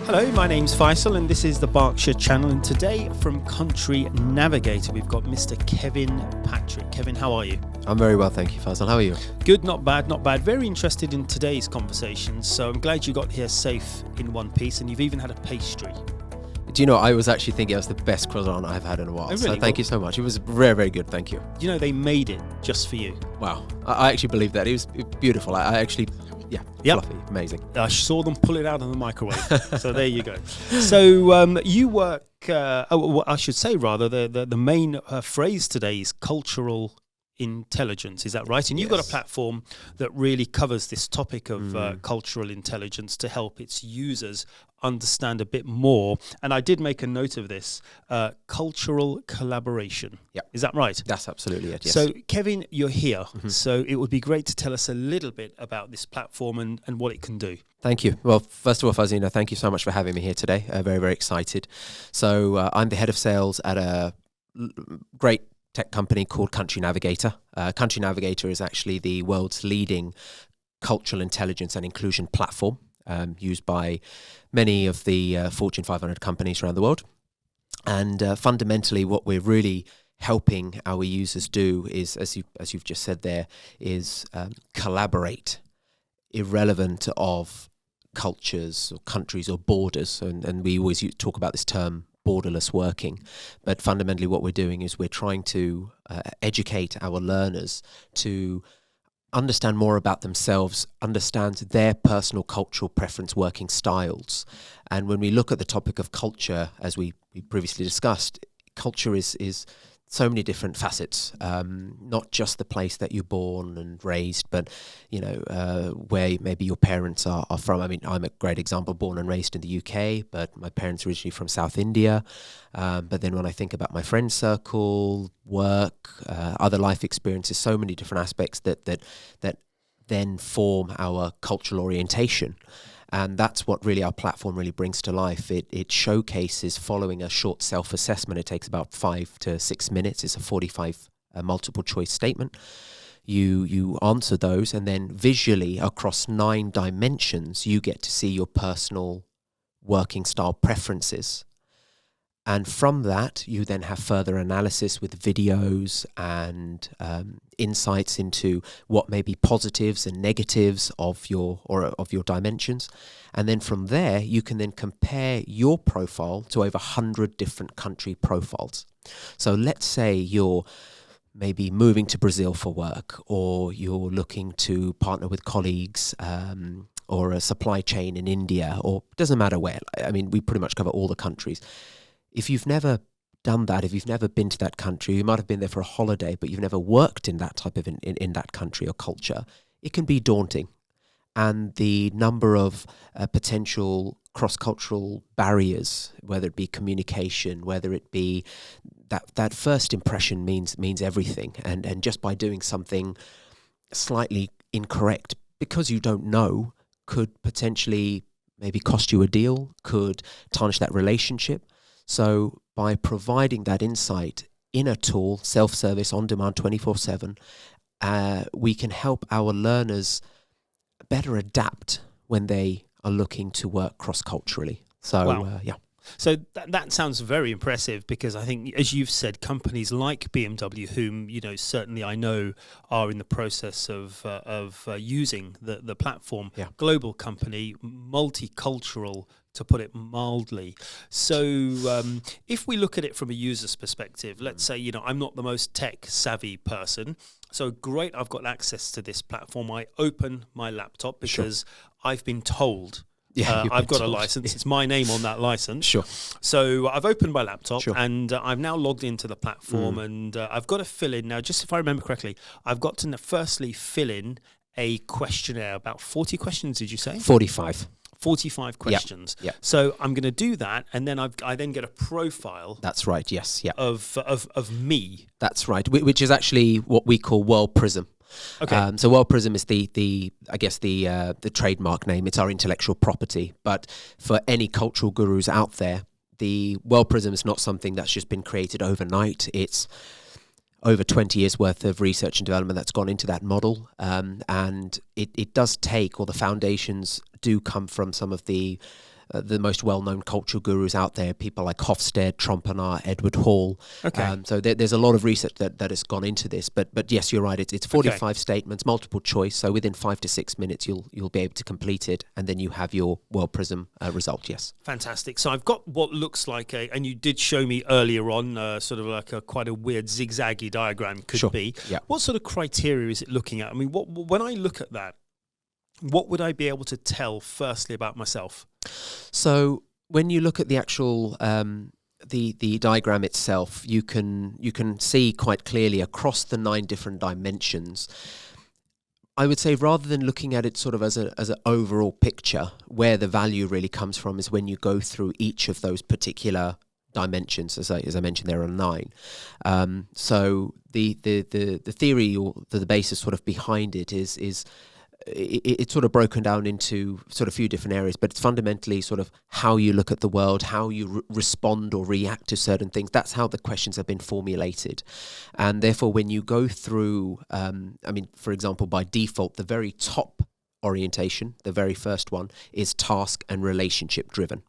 Hello, my name's Faisal and this is the Berkshire Channel, and today from Country Navigator we've got Mr. Kevin Patrick. Kevin, how are you? I'm very well, thank you, Faisal. How are you? Good, not bad, not bad. Very interested in today's conversation, so I'm glad you got here safe in one piece, and you've even had a pastry. Do you know, I was actually thinking it was the best croissant I've had in a while. Oh, really? So thank you so much. It was very, very good. Thank you. You know, they made it just for you. Wow. I actually believe that. It was beautiful. I actually, Yep. fluffy. Amazing. I saw them pull it out of the microwave. So there you go. So you work, I should say rather, the main phrase today is cultural intelligence. Is that right? And you've got a platform that really covers this topic of cultural intelligence to help its users understand a bit more. And I did make a note of this, cultural collaboration. Yeah. Is that right? That's absolutely it, yes. So, Kevin, you're here. So it would be great to tell us a little bit about this platform and what it can do. Thank you. Well, first of all, Fazina, thank you so much for having me here today. Very, very excited. So I'm the head of sales at a great tech company called Country Navigator. Country Navigator is actually the world's leading cultural intelligence and inclusion platform, used by many of the Fortune 500 companies around the world. And fundamentally, what we're really helping our users do is, as you've just said there, is collaborate, irrelevant of cultures or countries or borders. And we always talk about this term, borderless working. But fundamentally what we're doing is we're trying to educate our learners to understand more about themselves, understand their personal cultural preference working styles. And when we look at the topic of culture, as we previously discussed, culture is so many different facets, not just the place that you're born and raised, but, you know, where maybe your parents are from. I mean, I'm a great example, born and raised in the UK, but my parents are originally from South India. But then when I think about my friend circle, work, other life experiences, so many different aspects that then form our cultural orientation. And that's what really our platform really brings to life. It showcases, following a short self-assessment, it takes about 5 to 6 minutes. It's a 45 multiple choice statement. You answer those, and then visually across 9 dimensions, you get to see your personal working style preferences. And from that, you then have further analysis with videos and insights into what may be positives and negatives of your dimensions. And then from there, you can then compare your profile to over 100 different country profiles. So let's say you're maybe moving to Brazil for work, or you're looking to partner with colleagues, or a supply chain in India, or doesn't matter where. I mean, we pretty much cover all the countries. If you've never done that, if you've never been to that country, you might have been there for a holiday, but you've never worked in that type of in that country or culture, it can be daunting. And the number of potential cross-cultural barriers, whether it be communication, whether it be that first impression means everything. And just by doing something slightly incorrect, because you don't know, could potentially maybe cost you a deal, could tarnish that relationship. So by providing that insight in a tool, self-service, on-demand, 24/7, we can help our learners better adapt when they are looking to work cross-culturally. So, wow. So that sounds very impressive, because I think, as you've said, companies like BMW, whom certainly I know are in the process of using the platform, global company, multicultural, to put it mildly. So if we look at it from a user's perspective, let's say I'm not the most tech savvy person. So great, I've got access to this platform. I open my laptop because I've been told. I've got a license. It's my name on that license. Sure. So I've opened my laptop and I've now logged into the platform, and I've got to fill in now, just if I remember correctly, I've got to firstly fill in a questionnaire, about 40 questions, did you say? 45 questions. Yeah. So I'm going to do that, and then I then get a profile. That's right. Yes. Yeah. Of me. That's right. Which is actually what we call World Prism. Okay. So World Prism is the trademark name. It's our intellectual property. But for any cultural gurus out there, the World Prism is not something that's just been created overnight. It's over 20 years worth of research and development that's gone into that model. And it does take, or the foundations do come from some of the most well-known cultural gurus out there, people like Hofstede, Trompenaar, Edward Hall. Okay. So there's a lot of research that has gone into this. But yes, you're right. It's 45 statements, multiple choice. So within 5 to 6 minutes, you'll be able to complete it, and then you have your World Prism result. Yes. Fantastic. So I've got what looks like and you did show me earlier on, sort of like quite a weird zigzaggy diagram could be. Yeah. What sort of criteria is it looking at? I mean, when I look at that, what would I be able to tell firstly about myself? So when you look at the actual the diagram itself, you can see quite clearly across the 9 different dimensions. I would say rather than looking at it sort of as an overall picture, where the value really comes from is when you go through each of those particular dimensions. As I mentioned, there are 9. So the theory or the basis sort of behind it is it's sort of broken down into sort of a few different areas, but it's fundamentally sort of how you look at the world, how you respond or react to certain things. That's how the questions have been formulated. And therefore, when you go through, for example, by default, the very top orientation, the very first one, is task and relationship driven.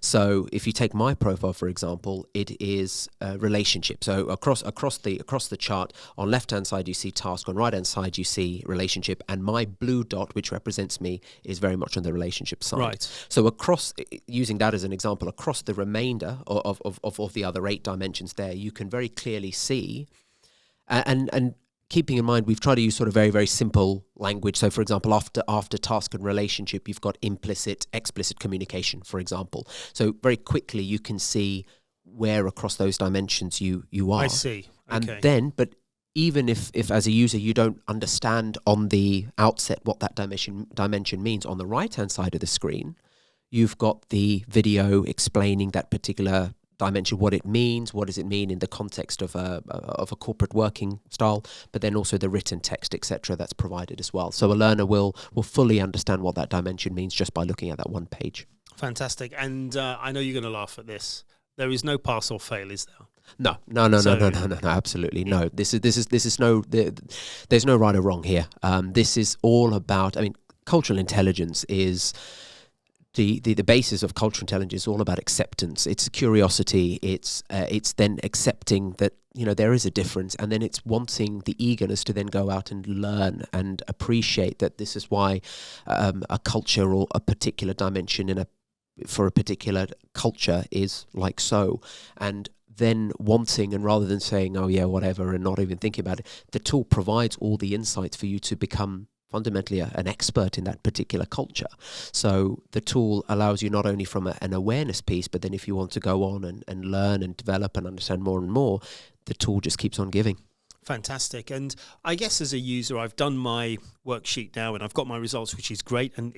So if you take my profile, for example, it is relationship. So across the chart, on left-hand side you see task, on right-hand side you see relationship, and my blue dot, which represents me, is very much on the relationship side. Right. So across, using that as an example, across the remainder of the other 8 dimensions there, you can very clearly see, and keeping in mind, we've tried to use sort of very, very simple language. So, for example, after task and relationship, you've got implicit, explicit communication, for example. So very quickly, you can see where across those dimensions you are. I see. Okay. And then, but even if as a user, you don't understand on the outset what that dimension means, on the right-hand side of the screen, you've got the video explaining that particular dimension, what it means, what does it mean in the context of a corporate working style, but then also the written text, etc., that's provided as well. So a learner will fully understand what that dimension means just by looking at that one page. Fantastic. And I know you're going to laugh at this. There is no pass or fail, is there? No, absolutely no. This is no. There's no right or wrong here. This is all about. I mean, cultural intelligence is. The basis of cultural intelligence is all about acceptance. It's curiosity. It's then accepting that there is a difference, and then it's wanting the eagerness to then go out and learn and appreciate that this is why a culture or a particular dimension for a particular culture is like so, and then wanting, and rather than saying oh yeah whatever and not even thinking about it, the tool provides all the insights for you to become fundamentally an expert in that particular culture. So the tool allows you not only from an awareness piece, but then if you want to go on and learn and develop and understand more and more, the tool just keeps on giving. Fantastic. And I guess as a user, I've done my worksheet now and I've got my results, which is great. And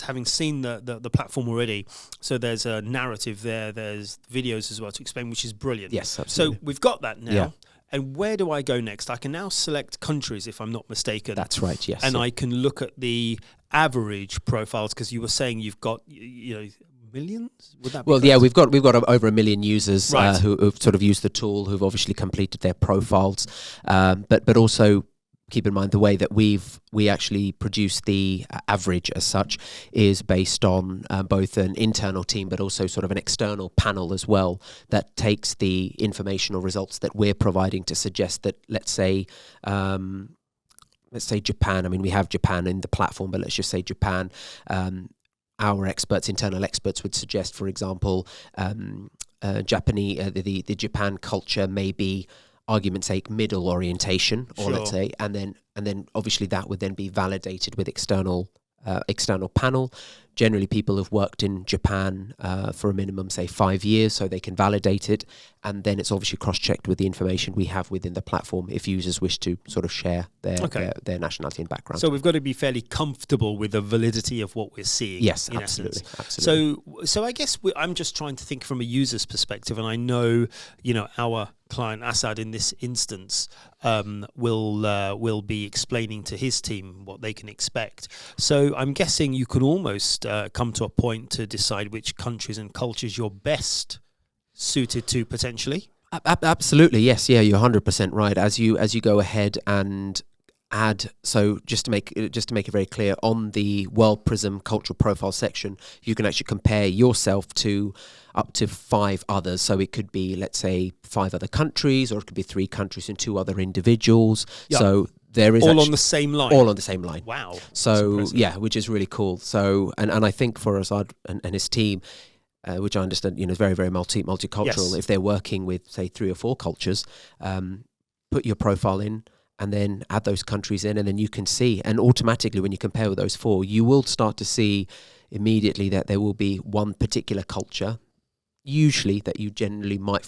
having seen the platform already, so there's a narrative there, there's videos as well to explain, which is brilliant. Yes, absolutely. So we've got that now. Yeah. And where do I go next? I can now select countries, if I'm not mistaken. That's right, yes. And I can look at the average profiles, because you were saying you've got, millions? Would that be well, correct? yeah, we've got over 1 million users Right. who've sort of used the tool, who've obviously completed their profiles, but also keep in mind the way that we actually produce the average as such is based on both an internal team but also sort of an external panel as well that takes the informational results that we're providing to suggest that, let's say Japan. I mean, we have Japan in the platform, but let's just say Japan. Our experts, internal experts, would suggest, for example, Japanese the Japan culture may be, argument's sake, middle orientation, or Sure. let's say, and then obviously that would then be validated with external panel. Generally, people have worked in Japan for a minimum, say, 5 years, so they can validate it, and then it's obviously cross-checked with the information we have within the platform if users wish to sort of share their nationality and background. So we've got to be fairly comfortable with the validity of what we're seeing. Yes, in absolutely, essence. absolutely. So I guess I'm just trying to think from a user's perspective, and I know, our client Assad in this instance will be explaining to his team what they can expect. So I'm guessing you can almost come to a point to decide which countries and cultures you're best suited to potentially. Absolutely, yes, yeah, you're 100% right. As you go ahead and add, so just to make it very clear, on the World Prism cultural profile section, you can actually compare yourself to up to 5 others. So it could be, let's say, 5 other countries, or it could be 3 countries and 2 other individuals. Yeah. So there is all on the same line. all on the same line. Wow. So yeah, which is really cool. So and I think for Azad and his team, which I understand, is very, very multicultural. Yes. If they're working with, say, 3 or 4 cultures, put your profile in and then add those countries in, and then you can see. And automatically, when you compare with those 4, you will start to see immediately that there will be one particular culture, usually that you generally might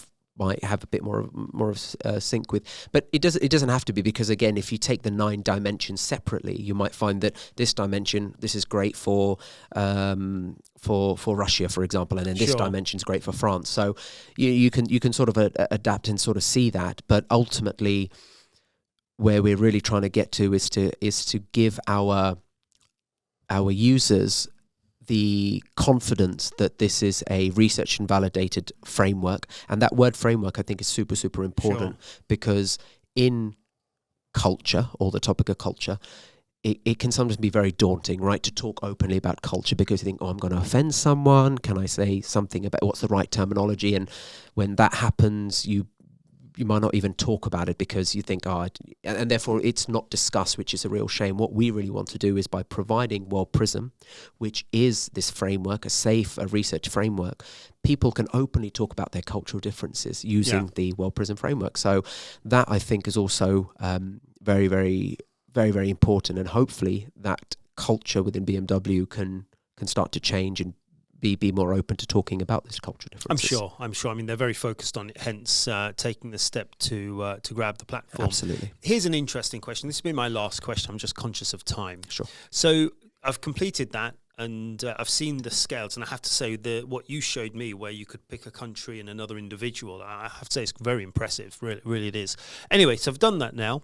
have a bit more of sync with, but it doesn't have to be, because again, if you take the 9 dimensions separately, you might find that this dimension, this is great for Russia, for example, and then this dimension is great for France. So you can sort of adapt and sort of see that, but ultimately, where we're really trying to get to is to give our users the confidence that this is a research and validated framework. And that word framework, I think, is super, super important, because in culture, or the topic of culture, it can sometimes be very daunting, right, to talk openly about culture, because you think, I'm going to offend someone. Can I say something about what's the right terminology? And when that happens, you might not even talk about it, because you think, and therefore it's not discussed, which is a real shame. What we really want to do is, by providing World Prism, which is this framework, a research framework, people can openly talk about their cultural differences using the World Prism framework. So that, I think, is also very, very, very, very important. And hopefully that culture within BMW can start to change and be more open to talking about this cultural differences. I'm sure. I mean, they're very focused on it, hence taking the step to grab the platform. Absolutely. Here's an interesting question. This has been my last question. I'm just conscious of time. Sure. So I've completed that, and I've seen the scales, and I have to say what you showed me, where you could pick a country and another individual, I have to say it's very impressive. Really it is. Anyway, so I've done that now.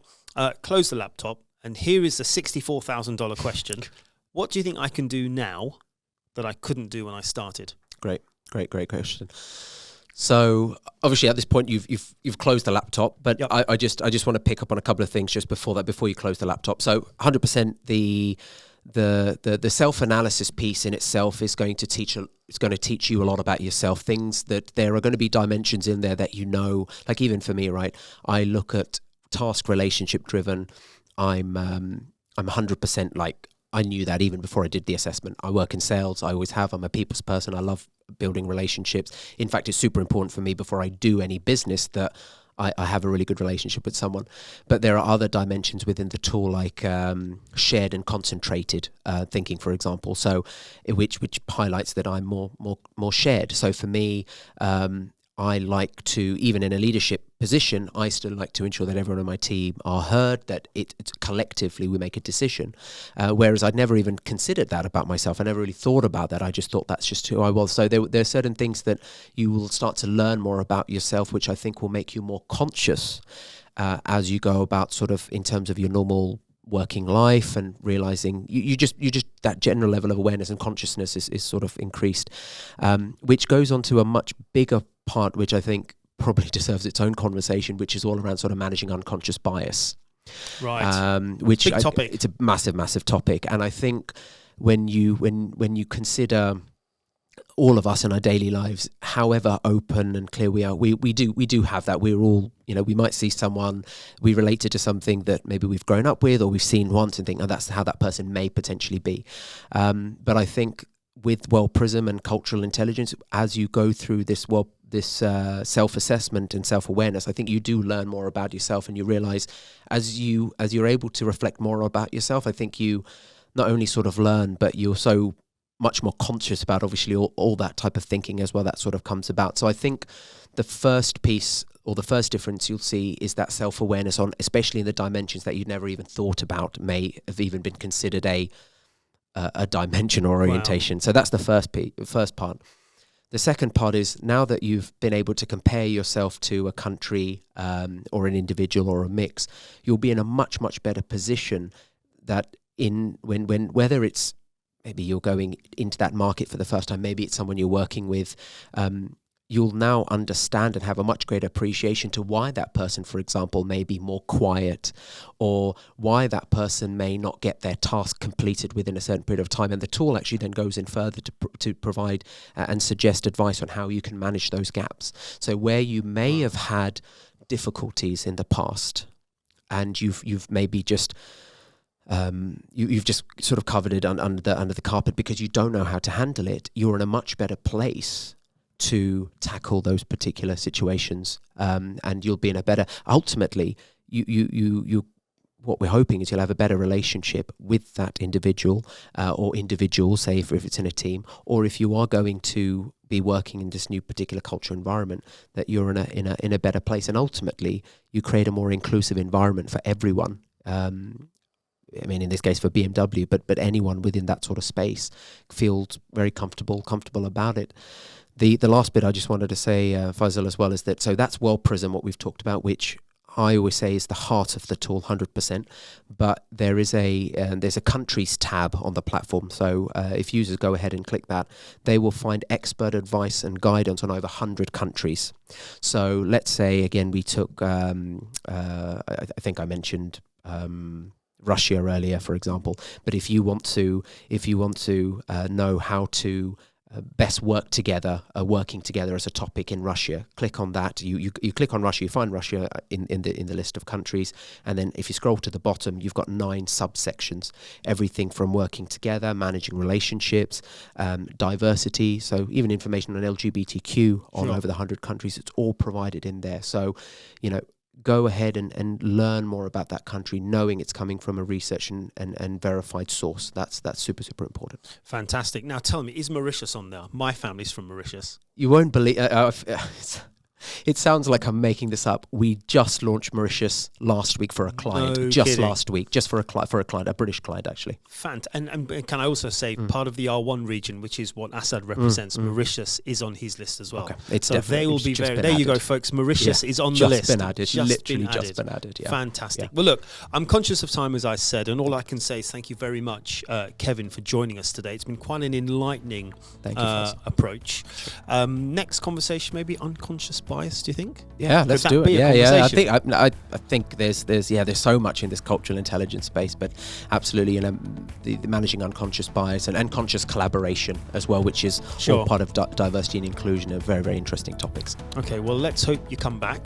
Close the laptop, and here is the $64,000 question. What do you think I can do now that I couldn't do when I started? Great question. So obviously at this point you've closed the laptop, but I just want to pick up on a couple of things just before that, before you close the laptop. So 100% the self-analysis piece in itself is going to teach you a lot about yourself. Things that there are going to be dimensions in there that like even for me, right? I look at task relationship driven. I'm 100% like, I knew that even before I did the assessment. I work in sales. I always have. I'm a people's person. I love building relationships. In fact, it's super important for me before I do any business that I have a really good relationship with someone. But there are other dimensions within the tool, like shared and concentrated thinking, for example. So, which highlights that I'm more shared. So for me, I like to, even in a leadership position, I still like to ensure that everyone on my team are heard, that it's collectively we make a decision. Whereas I'd never even considered that about myself. I never really thought about that. I just thought that's just who I was. So there are certain things that you will start to learn more about yourself, which I think will make you more conscious as you go about sort of in terms of your normal working life, and realizing you just that general level of awareness and consciousness is sort of increased, which goes on to a much bigger part, which I think probably deserves its own conversation, which is all around sort of managing unconscious bias. Right. Which big topic. It's a massive topic, and I think when you consider all of us in our daily lives, however open and clear we are, we do have that. We're all, we might see someone, we related to something that maybe we've grown up with or we've seen once and think, oh, that's how that person may potentially be. But I think with World Prism and cultural intelligence, as you go through this self-assessment and self-awareness, I think you do learn more about yourself, and you realize as you're able to reflect more about yourself, I think you not only sort of learn, but you're so much more conscious about obviously all that type of thinking as well that sort of comes about. So I think the first piece, or the first difference you'll see, is that self-awareness on, especially in the dimensions that you'd never even thought about may have even been considered a dimension or orientation. Wow. So that's the first part. The second part is, now that you've been able to compare yourself to a country or an individual or a mix, you'll be in a much better position that when whether it's maybe you're going into that market for the first time, maybe it's someone you're working with, you'll now understand and have a much greater appreciation to why that person, for example, may be more quiet, or why that person may not get their task completed within a certain period of time. And the tool actually then goes in further to provide and suggest advice on how you can manage those gaps. So where you may have had difficulties in the past, and you've maybe just you've just sort of covered it under the carpet because you don't know how to handle it, you're in a much better place to tackle those particular situations, and you'll be in a better. Ultimately, you. What we're hoping is you'll have a better relationship with that individual or individuals, say if it's in a team, or if you are going to be working in this new particular cultural environment, that you're in a better place, and ultimately you create a more inclusive environment for everyone. I mean, in this case for BMW, but anyone within that sort of space feels very comfortable about it. The last bit I just wanted to say, Faisal, as well, is that so that's Prism, what we've talked about, which I always say is the heart of the tool, 100%. But there is there's a countries tab on the platform. So if users go ahead and click that, they will find expert advice and guidance on over 100 countries. So let's say again we took, I think I mentioned Russia earlier, for example. But if you want to know how to best work together, working together as a topic in Russia, click on that. You click on Russia, you find Russia in the list of countries, and then if you scroll to the bottom, you've got 9 subsections. Everything from working together, managing relationships, diversity. So even information on LGBTQ on over the 100 countries, it's all provided in there. So, go ahead and learn more about that country, knowing it's coming from a research and verified source. That's super, super important. Fantastic. Now tell me, is Mauritius on there? My family's from Mauritius. You won't believe... it sounds like I'm making this up. We just launched Mauritius last week for a client. No just kidding. Last week, just for a client, a British client, actually. And can I also say part of the R1 region, which is what Assad represents, Mauritius is on his list as well. Okay. So they will be very... There you go, folks. Mauritius is on the just list. Been added. Just been added. Yeah. Fantastic. Yeah. Well, look, I'm conscious of time, as I said, and all I can say is thank you very much, Kevin, for joining us today. It's been quite an enlightening approach. Sure. Next conversation, maybe unconscious bias, do you think? Yeah, let's do it. Yeah. I think there's so much in this cultural intelligence space, but absolutely, the managing unconscious bias and conscious collaboration as well, which is all part of diversity and inclusion, are very, very interesting topics. Okay, well, let's hope you come back.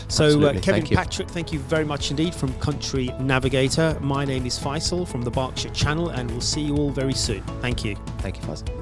So, Kevin Patrick, thank you very much indeed from Country Navigator. My name is Faisal from the Berkshire Channel, and we'll see you all very soon. Thank you. Thank you, Faisal.